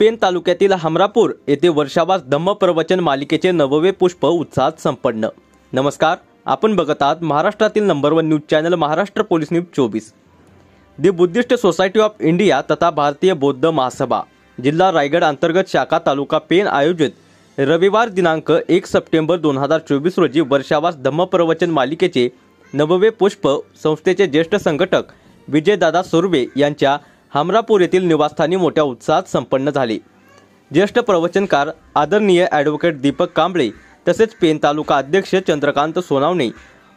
Pen तालुक्यातील हमरापूर येथे वर्षावास धम्म प्रवचन मालिकेचे 9वे पुष्प उत्साहात संपन्न। नमस्कार, आपण बघत आहात महाराष्ट्रातील number 1 news channel Maharashtra police news 24। The Buddhist society of India तथा भारतीय बौद्ध महासभा जिल्हा रायगड अंतर्गत शाखा तालुका पेन आयोजित रविवार दिनांक 1 सप्टेंबर 2024 रोजी वर्षावास धम्म प्रवचन मालिकेचे 9वे पुष्प संस्थेचे ज्येष्ठ संघटक विजयदादा सुर्वे यांच्या हमरापूर येथील निवासस्थानी मोठ्या उत्साहात संपन्न झाले। ज्येष्ठ प्रवचनकार आदरणीय ॲडव्होकेट दीपक कांबळे तसेच पेन तालुका अध्यक्ष चंद्रकांत सोनावणे,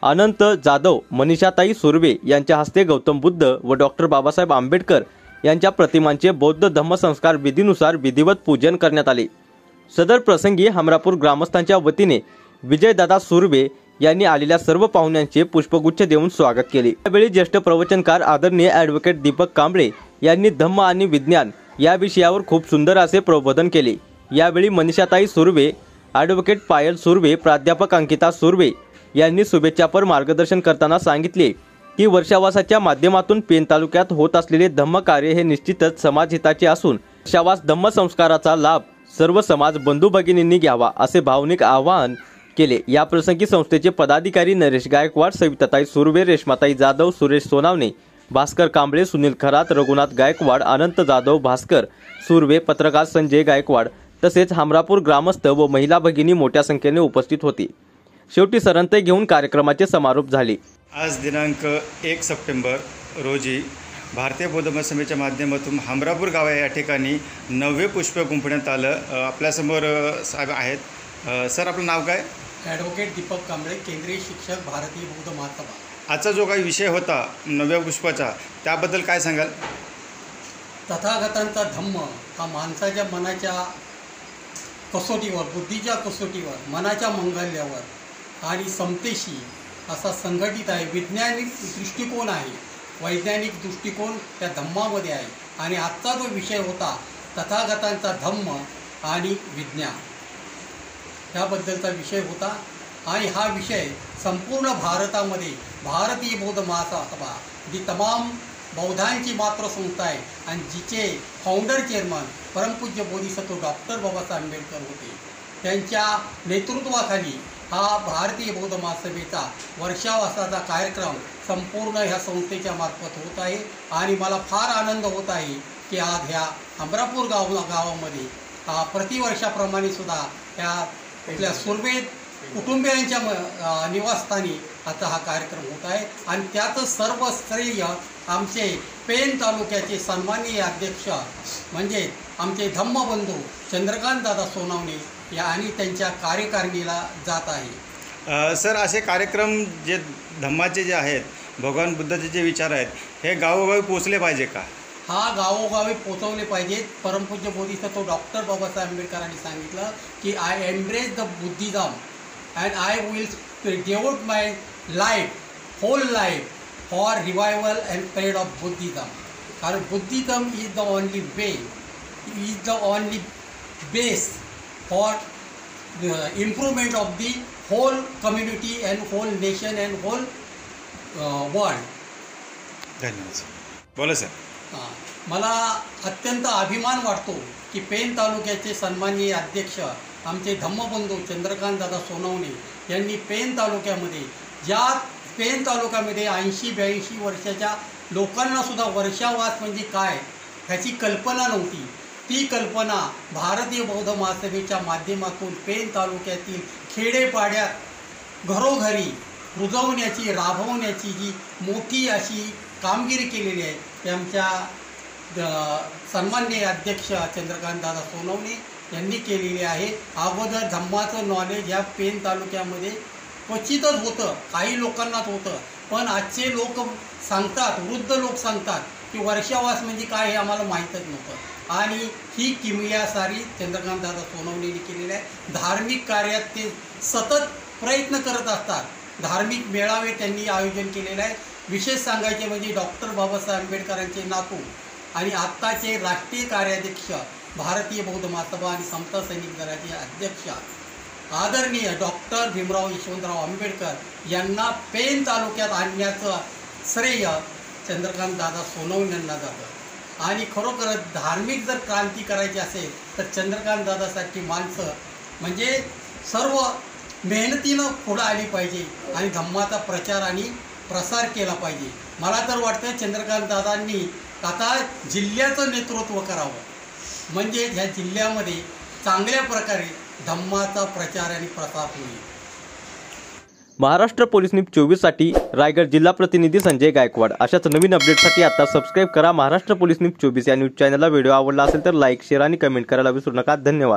अनंत जाधव, मनीषाताई सुर्वे यांच्या हस्ते गौतम बुद्ध व डॉक्टर बाबासाहेब आंबेडकर यांच्या प्रतिमांचे बौद्ध धम्म संस्कार विधीनुसार विधिवत पूजन करण्यात आले। सदर प्रसंगी हमरापूर ग्रामस्थांच्या वतीने विजयदादा सुर्वे यांनी आलेल्या सर्व पाहुण्यांचे पुष्पगुच्छ देऊन स्वागत केले। यावेळी ज्येष्ठ प्रवचनकार आदरणीय ॲडव्होकेट दीपक कांबळे यांनी धम्म आणि विज्ञान या विषयावर खूप सुंदर असे प्रबोधन केले। यावेळी मनीषाताई सुर्वे, ॲडव्होकेट पायल सुर्वे, प्राध्यापक अंकिता सुर्वे यांनी शुभेच्छापर मार्गदर्शन करताना सांगितले की वर्षावासाच्या माध्यमातून पेन तालुक्यात होत असलेले धम्म कार्य हे निश्चितच समाजहिताचे असून वर्षावास धम्म संस्काराचा लाभ सर्व समाज बंधू भगिनींनी घ्यावा असे भावनिक आवाहन केले। या प्रसंगी संस्थेचे पदाधिकारी नरेश गायकवाड, सविताताई सुर्वे, रेश्माताई जाधव, सुरेश सोनावणे, भास्कर कांबळे, सुनील खरात, रघुनाथ गायकवाड, अनंत जाधव, भास्कर सुर्वे, पत्रकार संजय गायकवाड तसेच हमरापूर ग्रामस्थ व महिला भगिनी मोठ्या संख्येने उपस्थित होती। शेवटी सरंते घेऊन कार्यक्रमाचे समारोप झाले। आज दिनांक 1 सप्टेंबर रोजी भारतीय बौद्ध महासभेच्या माध्यमातून हमरापूर गाव या ठिकाणी 9वे पुष्प गुंफण्यात आलं। आपल्यासमोर साहेब आहेत। सर, आपलं नाव काय? ॲडव्होकेट दीपक कांबळे, केंद्रीय शिक्षक, भारतीय बौद्ध महासभा। आजचा जो काही विषय होता 9व्या पुष्पाचा, त्याबद्दल काय सांगाल? तथागतांचा धम्म हा माणसाच्या मनाच्या कसोटीवर, बुद्धीच्या कसोटीवर, मनाच्या मंगल्यावर आणि समतेशी असा संघटित आहे। वैज्ञानिक दृष्टिकोन आहे, वैज्ञानिक दृष्टिकोन त्या धम्मामध्ये आहे। आणि आजचा जो विषय होता तथागतांचा धम्म आणि विज्ञान याबद्दलचा विषय होता। आणि हा विषय संपूर्ण भारतामध्ये भारतीय बौद्ध महासभा जी तमाम बौद्धांची मातृसंस्था आहे आणि जिचे फाउंडर चेअरमन परमपूज्य बोधिसत्व डॉक्टर बाबासाहेब आंबेडकर होते, त्यांच्या नेतृत्वाखाली हा भारतीय बौद्ध महासभेचा वर्षावासाचा कार्यक्रम संपूर्ण ह्या संस्थेच्या मार्फत होत आहे। आणि मला फार आनंद होत आहे की आज ह्या हमरापूर गावामध्ये प्रतिवर्षाप्रमाणे सुद्धा ह्या आपल्या सुर्वे कुटुंबियांच्या निवासस्थानी आता हा कार्यक्रम होत आहे। आणि त्याचं सर्व श्रेय आमचे पेन तालुक्याचे सन्माननीय अध्यक्ष म्हणजे आमचे धम्मबंधू चंद्रकांत दादा सोनावणे या आणि त्यांच्या कार्यकारिणीला जात आहे। सर, असे कार्यक्रम जे धम्माचे जे आहेत, भगवान बुद्धाचे जे विचार आहेत, हे गावोगावी पोचले पाहिजे का? हा, गावोगावी पोचवले पाहिजेत। परमपूज्य बोधिसत्व डॉक्टर बाबासाहेब आंबेडकरांनी सांगितलं की I embrace the Buddhism and I will devote my life, whole life for revival and spread of Buddhism. कारण Buddhism is the only way, is the only base for improvement of the whole community and whole nation and whole world. धन्यवाद sir. बोला sir. मला अत्यंत अभिमान वाटतो की pen तालुक्याचे सन्माननीय अध्यक्ष आमचे धम्मबंधू चंद्रकांत दादा सोनवणे यांनी पेन तालुक्यामध्ये, ज्या पेन तालुक्यामध्ये 80-82 वर्षाच्या लोकांनासुद्धा वर्षावास म्हणजे काय ह्याची कल्पना नव्हती, ती कल्पना भारतीय बौद्ध महासभेच्या माध्यमातून पेन तालुक्यातील खेडेपाड्यात घरोघरी रुजवण्याची, राबवण्याची जी मोठी अशी कामगिरी केलेली आहे ते आमच्या सन्माननीय अध्यक्ष चंद्रकांत दादा सोनवणे यांनी केलेली आहे। अगोदर धम्माचं नॉलेज ह्या पेन तालुक्यामध्ये क्वचितच होतं, काही लोकांनाच होतं। पण आजचे लोक सांगतात, वृद्ध लोक सांगतात की वर्षावास म्हणजे काय हे आम्हाला माहीतच नव्हतं। आणि ही किमया सारी चंद्रकांत दादा सोनवणेंनी केलेली आहे। धार्मिक कार्यात ते सतत प्रयत्न करत असतात। धार्मिक मेळावे त्यांनी आयोजन केलेले आहे। विशेष सांगायचे म्हणजे डॉक्टर बाबासाहेब आंबेडकरांचे नातू आणि आत्ताचे राष्ट्रीय कार्याध्यक्ष भारतीय बौद्ध महासभा आणि समता सैनिक दलाचे अध्यक्ष आदरणीय डॉक्टर भीमराव यशवंतराव आंबेडकर यांना पेन तालुक्यात आणण्याचं श्रेय चंद्रकांत दादा सोनवणे यांना जातं। आणि खरोखरच धार्मिक जर क्रांती करायची असेल तर चंद्रकांत दादासारखी माणसं म्हणजे सर्व मेहनतीनं पुढं आली पाहिजे आणि धम्माचा प्रचार आणि प्रसार केला पाहिजे. मला तर वाटतं चंद्रकांत दादांनी आता जिल्ह्याचं नेतृत्व करावं म्हणजे ह्या जिल्ह्यामध्ये चांगल्या प्रकारे धम्माचा प्रचार आणि प्रसार होईल. महाराष्ट्र पोलीस न्यूज 24 साठी रायगड जिल्हा प्रतिनिधी संजय गायकवाड. अशाच नवीन अपडेटसाठी आता सबस्क्राईब करा महाराष्ट्र पोलीस न्यूज 24 या न्यूज चॅनलला. व्हिडिओ आवडला असेल तर लाईक, शेअर आणि कमेंट करायला विसरू नका. धन्यवाद.